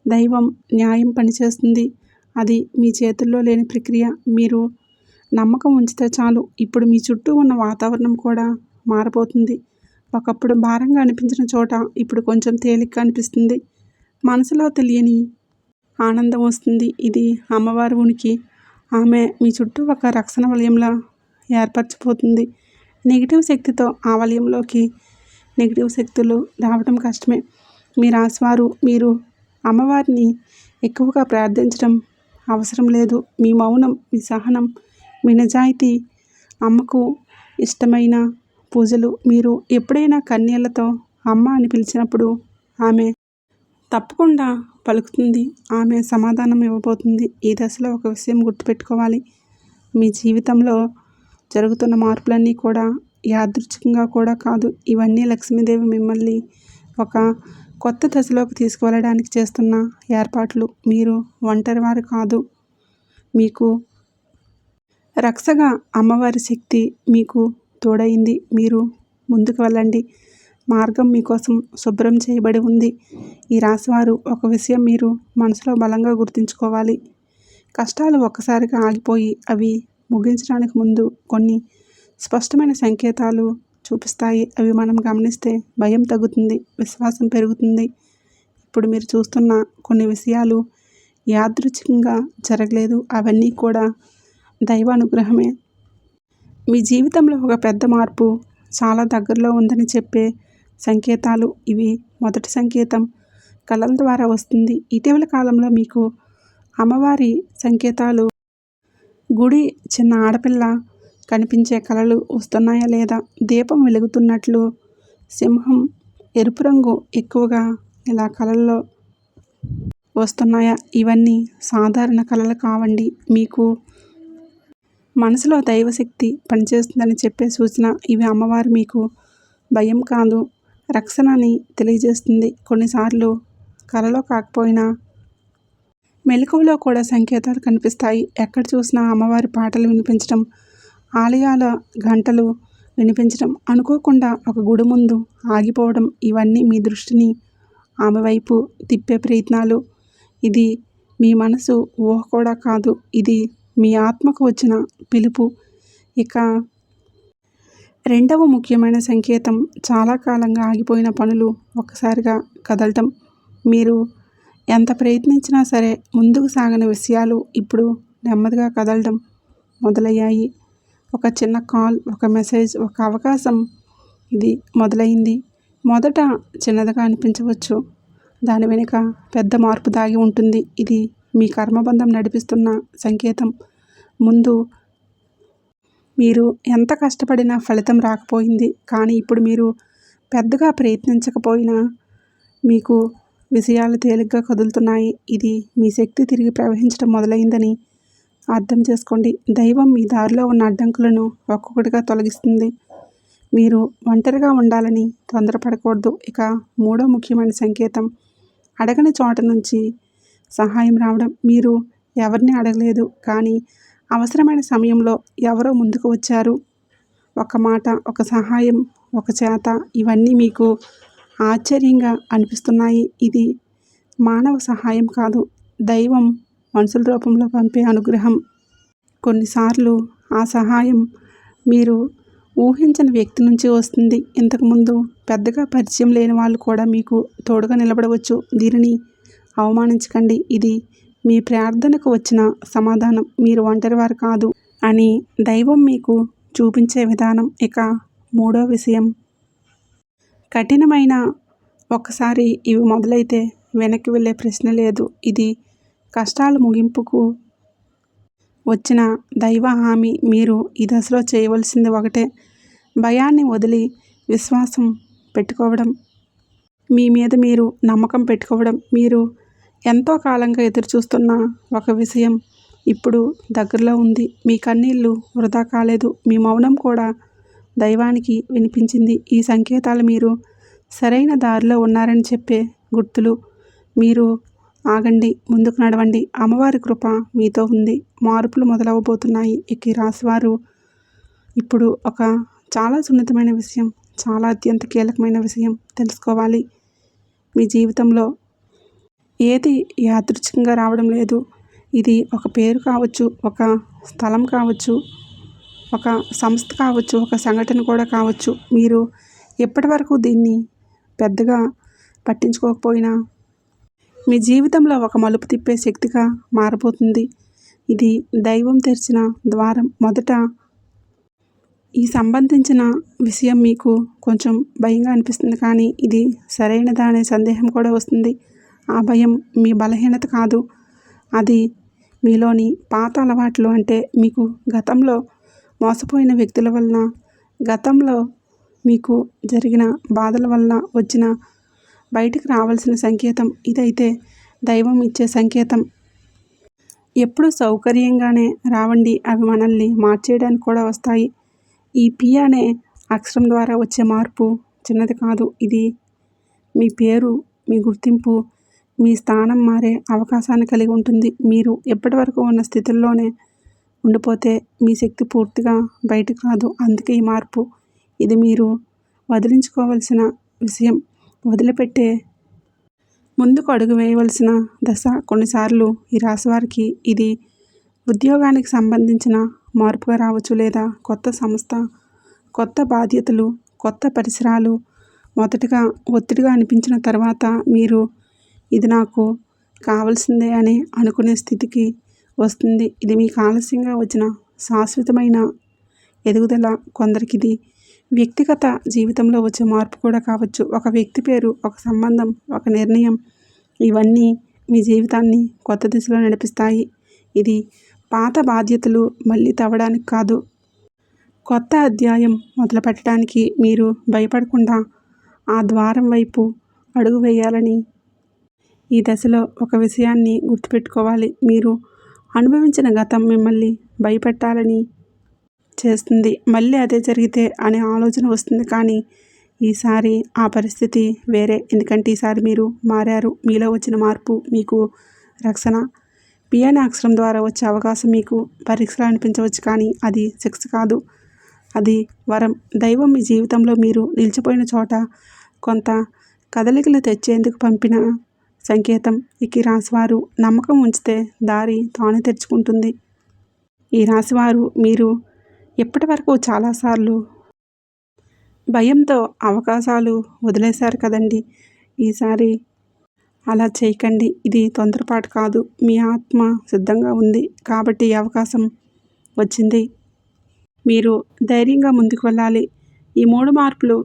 దైవం న్యాయం పనిచేస్తుంది. అది మీ చేతుల్లో లేని ప్రక్రియ. మీరు నమ్మకం ఉంచితే చాలు ఇప్పుడు మీ చుట్టూ ఉన్న వాతావరణం కూడా మారిపోతుంది. ఒకప్పుడు భారంగా అనిపించిన చోట ఇప్పుడు కొంచెం తేలిగ్గా అనిపిస్తుంది. మనసులో తెలియని ఆనందం వస్తుంది. ఇది అమ్మవారి ఉనికి. ఆమె మీ చుట్టూ ఒక రక్షణ వలయంలా ఏర్పరచిపోతుంది. నెగిటివ్ శక్తితో ఆ వలయంలోకి నెగిటివ్ శక్తులు రావడం కష్టమే. మీ రాశివారు మీరు అమ్మవారిని ఎక్కువగా ప్రార్థించడం అవసరం లేదు. మీ మౌనం, మీ సహనం, మీ నిజాయితీ అమ్మకు ఇష్టమైన పూజలు. మీరు ఎప్పుడైనా కన్నీళ్లతో అమ్మ అని పిలిచినప్పుడు ఆమె తప్పకుండా పలుకుతుంది. ఆమె సమాధానం ఇవ్వబోతుంది. ఈ దశలో ఒక విషయం గుర్తుపెట్టుకోవాలి. మీ జీవితంలో జరుగుతున్న మార్పులన్నీ కూడా యాదృచ్ఛికంగా కూడా కాదు. ఇవన్నీ లక్ష్మీదేవి మిమ్మల్ని ఒక కొత్త దశలోకి తీసుకువెళ్ళడానికి చేస్తున్న ఏర్పాట్లు. మీరు ఒంటరివారు కాదు. మీకు రక్షగా అమ్మవారి శక్తి మీకు తోడైంది. మీరు ముందుకు వెళ్ళండి. మార్గం మీకోసం శుభ్రం చేయబడి ఉంది. ఈ రాశివారు ఒక విషయం మీరు మనసులో బలంగా గుర్తుంచుకోవాలి. కష్టాలు ఒక్కసారిగా ఆగిపోయి అవి ముగించడానికి ముందు కొన్ని స్పష్టమైన సంకేతాలు చూపిస్తాయి. అవి మనం గమనిస్తే భయం తగ్గుతుంది, విశ్వాసం పెరుగుతుంది. ఇప్పుడు మీరు చూస్తున్న కొన్ని విషయాలు యాదృచ్ఛికంగా జరగలేదు. అవన్నీ కూడా దైవ అనుగ్రహమే. మీ జీవితంలో ఒక పెద్ద మార్పు చాలా దగ్గరలో ఉందని చెప్పే సంకేతాలు ఇవి. మొదటి సంకేతం కళల ద్వారా వస్తుంది. ఇటీవల కాలంలో మీకు అమ్మవారి సంకేతాలు గుడి చిన్న ఆడపిల్ల కనిపించే కళలు వస్తున్నాయా లేదా? దీపం వెలుగుతున్నట్లు, సింహం, ఎరుపు రంగు ఎక్కువగా ఇలా కళల్లో వస్తున్నాయా? ఇవన్నీ సాధారణ కళలు కావండి. మీకు మనసులో దైవశక్తి పనిచేస్తుందని చెప్పే సూచన. ఇవి అమ్మవారు మీకు భయం కాదు, రక్షణని తెలియజేస్తుంది. కొన్నిసార్లు కలలో కాకపోయినా మెలకువలో కూడా సంకేతాలు కనిపిస్తాయి. ఎక్కడ చూసినా అమ్మవారి పాటలు వినిపించడం, ఆలయాల గంటలు వినిపించడం, అనుకోకుండా ఒక గుడి ముందు ఆగిపోవడం ఇవన్నీ మీ దృష్టిని ఆమె వైపు తిప్పే ప్రయత్నాలు. ఇది మీ మనసు ఊహ కూడా కాదు. ఇది మీ ఆత్మకు వచ్చిన పిలుపు. ఇక రెండవ ముఖ్యమైన సంకేతం చాలా కాలంగా ఆగిపోయిన పనులు ఒక్కసారిగా కదలటం. మీరు ఎంత ప్రయత్నించినా సరే ముందుకు సాగని విషయాలు ఇప్పుడు నెమ్మదిగా కదలడం మొదలయ్యాయి. ఒక చిన్న కాల్, ఒక మెసేజ్, ఒక అవకాశం ఇది మొదలైంది. మొదట చిన్నదిగా అనిపించవచ్చు. దాని వెనుక పెద్ద మార్పు దాగి ఉంటుంది. ఇది మీ కర్మబంధం నడిపిస్తున్న సంకేతం. ముందు మీరు ఎంత కష్టపడినా ఫలితం రాకపోయింది. కానీ ఇప్పుడు మీరు పెద్దగా ప్రయత్నించకపోయినా మీకు విషయాలు తేలిగ్గా కదులుతున్నాయి. ఇది మీ శక్తి తిరిగి ప్రవహించడం మొదలైందని అర్థం చేసుకోండి. దైవం మీ దారిలో ఉన్న అడ్డంకులను ఒక్కొక్కటిగా తొలగిస్తుంది. మీరు ఒంటరిగా ఉండాలని తొందరపడకూడదు. ఇక మూడో ముఖ్యమైన సంకేతం అడగని చోట నుంచి సహాయం రావడం. మీరు ఎవరిని అడగలేదు, కానీ అవసరమైన సమయంలో ఎవరో ముందుకు వచ్చారు. ఒక మాట, ఒక సహాయం, ఒక చేత ఇవన్నీ మీకు ఆశ్చర్యంగా అనిపిస్తున్నాయి. ఇది మానవ సహాయం కాదు, దైవం మనుషుల రూపంలో పంపే అనుగ్రహం. కొన్నిసార్లు ఆ సహాయం మీరు ఊహించని వ్యక్తి నుంచి వస్తుంది. ఇంతకుముందు పెద్దగా పరిచయం లేని వాళ్ళు కూడా మీకు తోడుగా నిలబడవచ్చు. దీనిని అవమానించకండి. ఇది మీ ప్రార్థనకు వచ్చిన సమాధానం. మీరు ఒంటరివారు కాదు అని దైవం మీకు చూపించే విధానం. ఇక మూడో విషయం కఠినమైన. ఒక్కసారి ఇవి మొదలైతే వెనక్కి వెళ్ళే ప్రశ్న లేదు. ఇది కష్టాల ముగింపుకు వచ్చిన దైవ హామీ. మీరు ఈ దశలో చేయవలసింది ఒకటే, భయాన్ని వదిలి విశ్వాసం పెట్టుకోవడం. మీ మీద మీరు నమ్మకం పెట్టుకోవడం. మీరు ఎంతో కాలంగా ఎదురుచూస్తున్న ఒక విషయం ఇప్పుడు దగ్గరలో ఉంది. మీ కన్నీళ్ళు వృధా కాలేదు. మీ మౌనం కూడా దైవానికి వినిపించింది. ఈ సంకేతాలు మీరు సరైన దారిలో ఉన్నారని చెప్పే గుర్తులు. మీరు ఆగండి, ముందుకు నడవండి. అమ్మవారి కృప మీతో ఉంది. మార్పులు మొదలవబోతున్నాయి. ఇక ఈ రాశివారు ఇప్పుడు ఒక చాలా సున్నితమైన విషయం, చాలా అత్యంత కీలకమైన విషయం తెలుసుకోవాలి. మీ జీవితంలో ఏది యాదృచ్ఛికంగా రావడం లేదు. ఇది ఒక పేరు కావచ్చు, ఒక స్థలం కావచ్చు, ఒక సంస్థ కావచ్చు, ఒక సంఘటన కూడా కావచ్చు. మీరు ఎప్పటివరకు దీన్ని పెద్దగా పట్టించుకోకపోయినా మీ జీవితంలో ఒక మలుపు తిప్పే శక్తిగా మారబోతుంది. ఇది దైవం తెరిచిన ద్వారం. మొదట ఈ సంబంధించిన విషయం మీకు కొంచెం భయంగా అనిపిస్తుంది, కానీ ఇది సరైనదా అనే సందేహం కూడా వస్తుంది. ఆ భయం మీ బలహీనత కాదు, అది మీలోని పాత అలవాట్లు. అంటే మీకు గతంలో మోసపోయిన వ్యక్తుల వలన, గతంలో మీకు జరిగిన బాధల వలన వచ్చిన బయటికి రావాల్సిన సంకేతం. ఇదైతే దైవం ఇచ్చే సంకేతం. ఎప్పుడు సౌకర్యంగానే రావండి, అవి మనల్ని మార్చేయడానికి కూడా వస్తాయి. ఈ పి అనే అక్షరం ద్వారా వచ్చే మార్పు చిన్నది కాదు. ఇది మీ పేరు, మీ గుర్తింపు, మీ స్థానం మారే అవకాశాన్ని కలిగి ఉంటుంది. మీరు ఎప్పటి వరకు ఉన్న స్థితిలోనే ఉండిపోతే మీ శక్తి పూర్తిగా బయటకు రాదు. అందుకే ఈ మార్పు. ఇది మీరు వదిలించుకోవలసిన విషయం, వదిలిపెట్టే ముందుకు అడుగు వేయవలసిన దశ. కొన్నిసార్లు ఈ రాశి వారికి ఇది ఉద్యోగానికి సంబంధించిన మార్పుగా రావచ్చు, లేదా కొత్త సంస్థ, కొత్త బాధ్యతలు, కొత్త పరిసరాలు. మొదటగా ఒత్తిడిగా అనిపించిన తర్వాత మీరు ఇది నాకు కావాల్సిందే అని అనుకునే స్థితికి వస్తుంది. ఇది మీకు ఆలస్యంగా వచ్చిన శాశ్వతమైన ఎదుగుదల. కొందరికి ఇది వ్యక్తిగత జీవితంలో వచ్చే మార్పు కూడా కావచ్చు. ఒక వ్యక్తి పేరు, ఒక సంబంధం, ఒక నిర్ణయం, ఇవన్నీ మీ జీవితాన్ని కొత్త దిశలో నడిపిస్తాయి. ఇది పాత బాధ్యతలు మళ్ళీ తవ్వడానికి కాదు, కొత్త అధ్యాయం మొదలు పెట్టడానికి. మీరు భయపడకుండా ఆ ద్వారం వైపు అడుగు వేయాలని ఈ దశలో ఒక విషయాన్ని గుర్తుపెట్టుకోవాలి. మీరు అనుభవించిన గతం మిమ్మల్ని భయపెట్టాలని చేస్తుంది. మళ్ళీ అదే జరిగితే అనే ఆలోచన వస్తుంది, కానీ ఈసారి ఆ పరిస్థితి వేరే. ఎందుకంటే ఈసారి మీరు మారారు. మీలో వచ్చిన మార్పు మీకు రక్షణ. పి అనే అక్షరం ద్వారా వచ్చే అవకాశం మీకు పరీక్షలు అనిపించవచ్చు, కానీ అది శిక్ష కాదు, అది వరం. దైవం మీ జీవితంలో మీరు నిలిచిపోయిన చోట కొంత కదలికలు తెచ్చేందుకు పంపిన సంకేతం. ఇక ఈ రాశివారు నమ్మకం ఉంచితే దారి తానే తెరుచుకుంటుంది. ఈ రాశివారు మీరు ఇప్పటి వరకు చాలాసార్లు భయంతో అవకాశాలు వదిలేశారు కదండి. ఈసారి అలా చేయకండి. ఇది తొందరపాటు కాదు, మీ ఆత్మ సిద్ధంగా ఉంది కాబట్టి ఈ అవకాశం వచ్చింది. మీరు ధైర్యంగా ముందుకు వెళ్ళాలి. ఈ 3 మార్పులు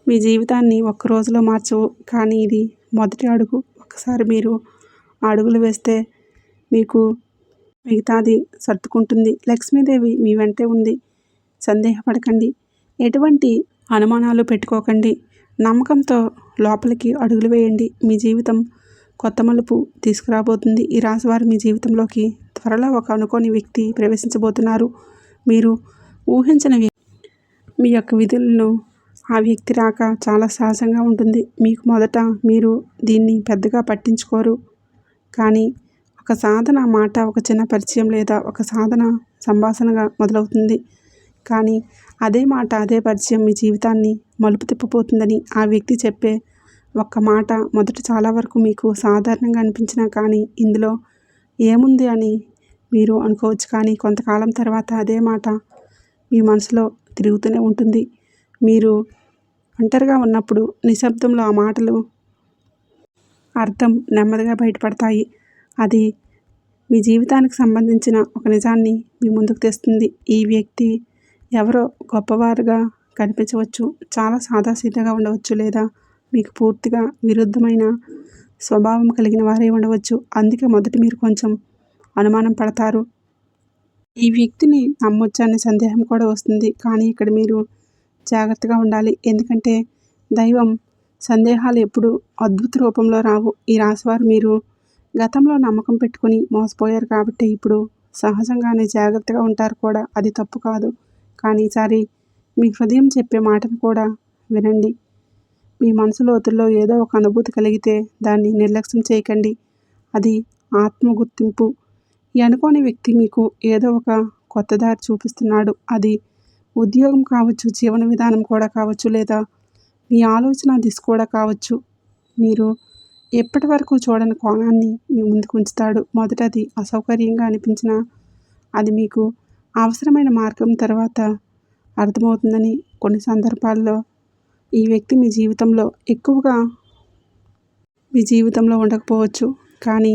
మీ జీవితాన్ని ఒక్క రోజులో మార్చవు, కానీ ఇది మొదటి అడుగు. ఒకసారి మీరు అడుగులు వేస్తే మీకు మిగతాది సర్దుకుంటుంది. లక్ష్మీదేవి మీ వెంటే ఉంది. సందేహపడకండి, ఎటువంటి అనుమానాలు పెట్టుకోకండి. నమ్మకంతో లోపలికి అడుగులు వేయండి. మీ జీవితం కొత్త మలుపు తీసుకురాబోతుంది. ఈ రాశివారు మీ జీవితంలోకి త్వరలో ఒక అనుకోని వ్యక్తి ప్రవేశించబోతున్నారు. మీరు ఊహించిన మీ యొక్క విధులను ఆ వ్యక్తి రాక చాలా సహజంగా ఉంటుంది. మీకు మొదట మీరు దీన్ని పెద్దగా పట్టించుకోరు, కానీ ఒక సాధన మాట, ఒక చిన్న పరిచయం లేదా ఒక సాధన సంభాషణగా మొదలవుతుంది. కానీ అదే మాట, అదే పరిచయం మీ జీవితాన్ని మలుపు తిప్పబోతుందని ఆ వ్యక్తి చెప్పే ఒక్క మాట మొదట చాలా వరకు మీకు సాధారణంగా అనిపించినా, కానీ ఇందులో ఏముంది అని మీరు అనుకోవచ్చు. కానీ కొంతకాలం తర్వాత అదే మాట మీ మనసులో తిరుగుతూనే ఉంటుంది. మీరు ఒంటరిగా ఉన్నప్పుడు నిశ్శబ్దంలో ఆ మాటలు అర్థం నెమ్మదిగా బయటపడతాయి. అది మీ జీవితానికి సంబంధించిన ఒక నిజాన్ని మీ ముందుకు తెస్తుంది. ఈ వ్యక్తి ఎవరో గొప్పవారుగా కనిపించవచ్చు, చాలా సాదాసీదాగా ఉండవచ్చు, లేదా మీకు పూర్తిగా విరుద్ధమైన స్వభావం కలిగిన వారే ఉండవచ్చు. అందుకే మొదట మీరు కొంచెం అనుమానం పడతారు. ఈ వ్యక్తిని నమ్మొచ్చా అనే సందేహం కూడా వస్తుంది, కానీ ఇక్కడ మీరు జాగ్రత్తగా ఉండాలి. ఎందుకంటే దైవం సందేహాలు ఎప్పుడు అద్భుత రూపంలో రావు. ఈ రాశివారు మీరు గతంలో నమ్మకం పెట్టుకుని మోసపోయారు కాబట్టి ఇప్పుడు సహజంగానే జాగ్రత్తగా ఉంటారు కూడా. అది తప్పు కాదు, కానీ ఈసారి మీ హృదయం చెప్పే మాటను కూడా వినండి. మీ మనసు లోతుల్లో ఏదో ఒక అనుభూతి కలిగితే దాన్ని నిర్లక్ష్యం చేయకండి. అది ఆత్మ గుర్తింపు. ఈ అనుకోని వ్యక్తి మీకు ఏదో ఒక కొత్త దారి చూపిస్తున్నాడు. అది ఉద్యోగం కావచ్చు, జీవన విధానం కూడా కావచ్చు, లేదా మీ ఆలోచన దిశ కూడా కావచ్చు. మీరు ఎప్పటి వరకు చూడని కోణాన్ని మీ ముందుకు ఉంచుతాడు. మొదటది అసౌకర్యంగా అనిపించినా అది మీకు అవసరమైన మార్గం తర్వాత అర్థమవుతుందని. కొన్ని సందర్భాల్లో ఈ వ్యక్తి మీ జీవితంలో ఉండకపోవచ్చు, కానీ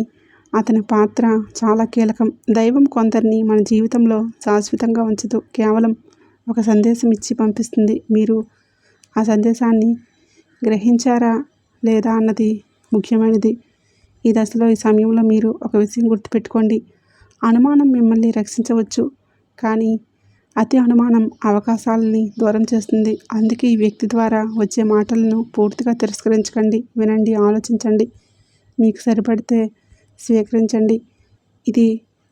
అతని పాత్ర చాలా కీలకం. దైవం కొందరిని మన జీవితంలో శాశ్వతంగా ఉంచదు, కేవలం ఒక సందేశం ఇచ్చి పంపిస్తుంది. మీరు ఆ సందేశాన్ని గ్రహించారా లేదా అన్నది ముఖ్యమైనది. ఈ దశలో, ఈ సమయంలో మీరు ఒక విషయం గుర్తుపెట్టుకోండి. అనుమానం మిమ్మల్ని రక్షించవచ్చు, కానీ అతి అనుమానం అవకాశాలని దూరం చేస్తుంది. అందుకే ఈ వ్యక్తి ద్వారా వచ్చే మాటలను పూర్తిగా తిరస్కరించకండి. వినండి, ఆలోచించండి, మీకు సరిపడితే స్వీకరించండి. ఇది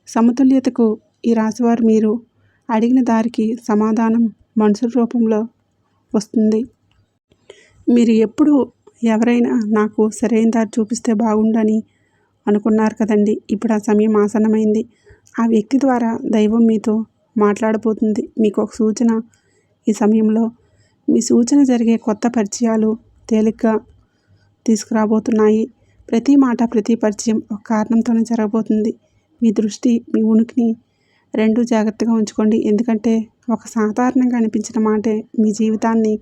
సమతుల్యతకు. ఈ రాశివారు మీరు అడిగిన దారికి సమాధానం మనుషుల రూపంలో వస్తుంది. మీరు ఎప్పుడు ఎవరైనా నాకు సరైన దారి చూపిస్తే బాగుండని అనుకున్నారు కదండి. ఇప్పుడు ఆ సమయం ఆసన్నమైంది. ఆ వ్యక్తి ద్వారా దైవం మీతో మాట్లాడబోతుంది. మీకు ఒక సూచన. ఈ సమయంలో మీ సూచన జరిగే కొత్త పరిచయాలు తేలిగ్గా తీసుకురాబోతున్నాయి. ప్రతి మాట, ప్రతి పరిచయం ఒక కారణంతోనే జరగబోతుంది. మీ దృష్టి, మీ ఉనికిని రెండూ జాగ్రత్తగా ఉంచుకోండి. ఎందుకంటే ఒక సాధారణంగా అనిపించిన మాటే మీ జీవితాన్ని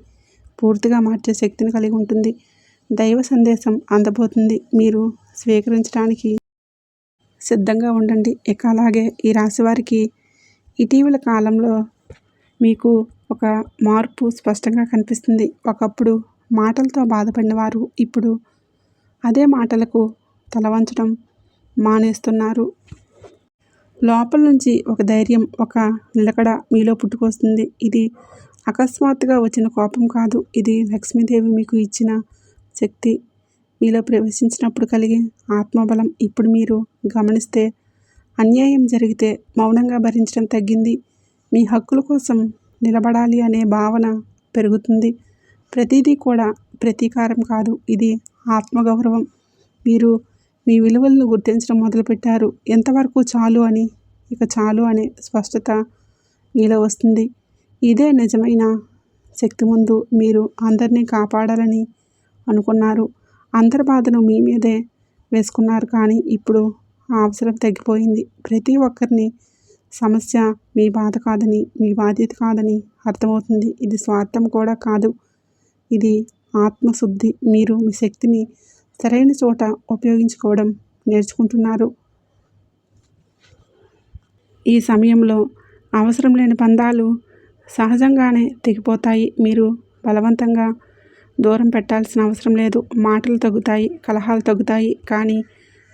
పూర్తిగా మార్చే శక్తిని కలిగి ఉంటుంది. దైవ సందేశం అందబోతుంది. మీరు స్వీకరించడానికి సిద్ధంగా ఉండండి. ఇక అలాగే ఈ రాశివారికి ఇటీవల కాలంలో మీకు ఒక మార్పు స్పష్టంగా కనిపిస్తుంది. ఒకప్పుడు మాటలతో బాధపడిన వారు ఇప్పుడు అదే మాటలకు తలవంచడం మానేస్తున్నారు. లోపల నుంచి ఒక ధైర్యం, ఒక నిలకడ మీలో పుట్టుకొస్తుంది. ఇది అకస్మాత్తుగా వచ్చిన కోపం కాదు. ఇది లక్ష్మీదేవి మీకు ఇచ్చిన శక్తి. మీలో ప్రవేశించినప్పుడు కలిగే ఆత్మబలం. ఇప్పుడు మీరు గమనిస్తే అన్యాయం జరిగితే మౌనంగా భరించడం తగ్గింది. మీ హక్కుల కోసం నిలబడాలి అనే భావన పెరుగుతుంది. ప్రతిదీ కూడా ప్రతీకారం కాదు, ఇది ఆత్మగౌరవం. మీరు మీ విలువలను గుర్తించడం మొదలుపెట్టారు. ఎంతవరకు చాలు అని, ఇక చాలు అనే స్పష్టత మీలో వస్తుంది. ఇదే నిజమైన శక్తి. ముందు మీరు అందరినీ కాపాడాలని అనుకున్నారు. అందరి బాధను మీ మీదే వేసుకున్నారు. కానీ ఇప్పుడు ఆ అవసరం తగ్గిపోయింది. ప్రతి ఒక్కరిని సమస్య మీ బాధ కాదని, మీ బాధ్యత కాదని అర్థమవుతుంది. ఇది స్వార్థం కూడా కాదు, ఇది ఆత్మశుద్ధి. మీరు మీ శక్తిని సరైన చోట ఉపయోగించుకోవడం నేర్చుకుంటున్నారు. ఈ సమయంలో అవసరం లేని బంధాలు సహజంగానే తెగిపోతాయి. మీరు బలవంతంగా దూరం పెట్టాల్సిన అవసరం లేదు. మాటలు తగ్గుతాయి, కలహాలు తగ్గుతాయి, కానీ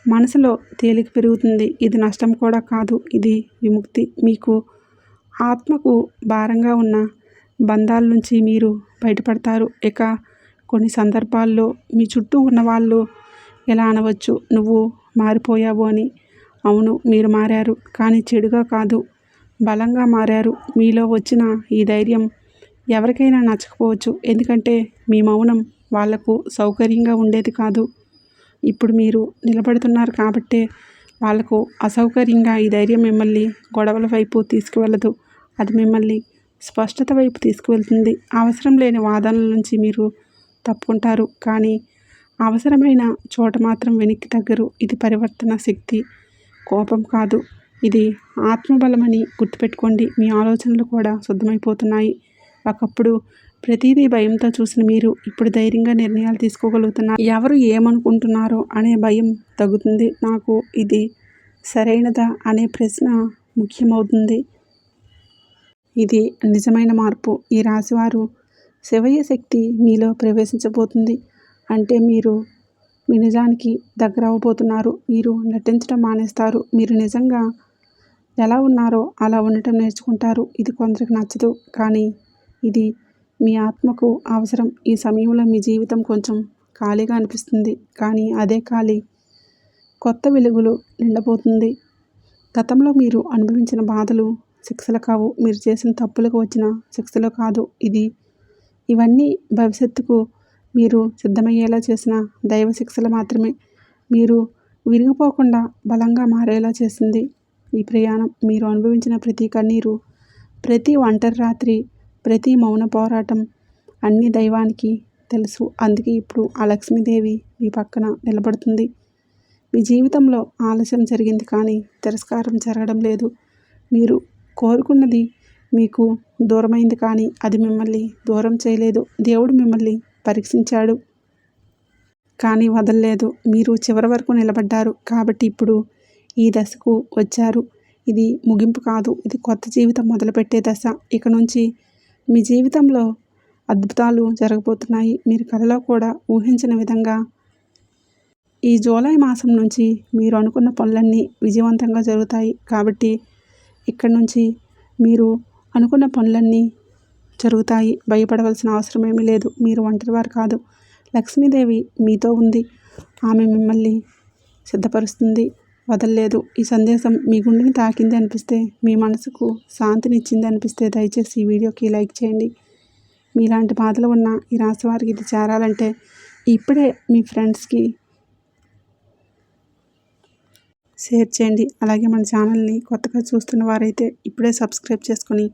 మనసులో తేలిక పెరుగుతుంది. ఇది నష్టం కూడా కాదు, ఇది విముక్తి. మీకు ఆత్మకు భారంగా ఉన్న బంధాల నుంచి మీరు బయటపడతారు. ఇక కొన్ని సందర్భాల్లో మీ చుట్టూ ఉన్నవాళ్ళు ఎలా అనవచ్చు, నువ్వు మారిపోయావు అని. అవును, మీరు మారారు, కానీ చెడుగా కాదు, బలంగా మారారు. మీలో వచ్చిన ఈ ధైర్యం ఎవరికైనా నచ్చకపోవచ్చు, ఎందుకంటే మీ మౌనం వాళ్లకు సౌకర్యంగా ఉండేది కాదు. ఇప్పుడు మీరు నిలబడుతున్నారు కాబట్టే వాళ్లకు అసౌకర్యంగా. ఈ ధైర్యం మిమ్మల్ని గొడవల వైపు తీసుకువెళ్ళదు, అది మిమ్మల్ని స్పష్టత వైపు తీసుకువెళ్తుంది. అవసరం లేని వాదనల నుంచి మీరు తప్పుకుంటారు, కానీ అవసరమైన చోట మాత్రం వెనక్కి తగ్గరు. ఇది పరివర్తన శక్తి, కోపం కాదు, ఇది ఆత్మబలమని గుర్తుపెట్టుకోండి. మీ ఆలోచనలు కూడా శుద్ధమైపోతున్నాయి. ఒకప్పుడు ప్రతిదీ భయంతో చూసిన మీరు ఇప్పుడు ధైర్యంగా నిర్ణయాలు తీసుకోగలుగుతున్నారు. ఎవరు ఏమనుకుంటున్నారో అనే భయం తగ్గుతుంది. నాకు ఇది సరైనదా అనే ప్రశ్న ముఖ్యమవుతుంది. ఇది నిజమైన మార్పు. ఈ రాశివారు శివయ్య శక్తి మీలో ప్రవేశించబోతుంది. అంటే మీరు మీ నిజానికి దగ్గర అవ్వబోతున్నారు. మీరు నటించడం మానేస్తారు. మీరు నిజంగా ఎలా ఉన్నారో అలా ఉండటం నేర్చుకుంటారు. ఇది కొందరికి నచ్చదు, కానీ ఇది మీ ఆత్మకు అవసరం. ఈ సమయంలో మీ జీవితం కొంచెం ఖాళీగా అనిపిస్తుంది, కానీ అదే ఖాళీ కొత్త వెలుగులు నిండబోతుంది. గతంలో మీరు అనుభవించిన బాధలు శిక్షలు కావు, మీరు చేసిన తప్పులకు వచ్చిన శిక్షలు కాదు. ఇవన్నీ భవిష్యత్తుకు మీరు సిద్ధమయ్యేలా చేసిన దైవ శిక్షలు మాత్రమే. మీరు విరిగిపోకుండా బలంగా మారేలా చేసింది ఈ ప్రయాణం. మీరు అనుభవించిన ప్రతి కన్నీరు, ప్రతి ఒంటరి రాత్రి, ప్రతి మౌన పోరాటం అన్నీ దైవానికి తెలుసు. అందుకే ఇప్పుడు ఆ లక్ష్మీదేవి మీ పక్కన నిలబడుతుంది. మీ జీవితంలో ఆలస్యం జరిగింది కానీ తిరస్కారం జరగడం లేదు. మీరు కోరుకున్నది మీకు దూరమైంది కానీ అది మిమ్మల్ని దూరం చేయలేదు. దేవుడు మిమ్మల్ని పరీక్షించాడు కానీ వదలలేదు. మీరు చివరి వరకు నిలబడ్డారు కాబట్టి ఇప్పుడు ఈ దశకు వచ్చారు. ఇది ముగింపు కాదు, ఇది కొత్త జీవితం మొదలుపెట్టే దశ. ఇక నుంచి మీ జీవితంలో అద్భుతాలు జరగబోతున్నాయి. మీరు కలలో కూడా ఊహించిన విధంగా ఈ జూలై మాసం నుంచి మీరు అనుకున్న పనులన్నీ విజయవంతంగా జరుగుతాయి. కాబట్టి ఇక్కడి నుంచి మీరు అనుకున్న పనులన్నీ జరుగుతాయి. భయపడవలసిన అవసరం ఏమీ లేదు. మీరు ఒంటరివారు కాదు. లక్ష్మీదేవి మీతో ఉంది. ఆమె మిమ్మల్ని సిద్ధపరుస్తుంది, వదలలేదు. ఈ సందేశం మీ గుండెని తాకింది అనిపిస్తే, మీ మనసుకు శాంతినిచ్చింది అనిపిస్తే దయచేసి ఈ వీడియోకి లైక్ చేయండి. మీలాంటి బాధలు ఉన్న ఈ రాశి వారికి ఇది చేరాలంటే ఇప్పుడే మీ ఫ్రెండ్స్కి షేర్ చేయండి. అలాగే మన ఛానల్ని కొత్తగా చూస్తున్న వారైతే ఇప్పుడే సబ్స్క్రైబ్ చేసుకొని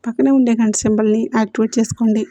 పక్కనే ఉండే గంట సింబల్ని యాక్టివేట్ చేసుకోండి.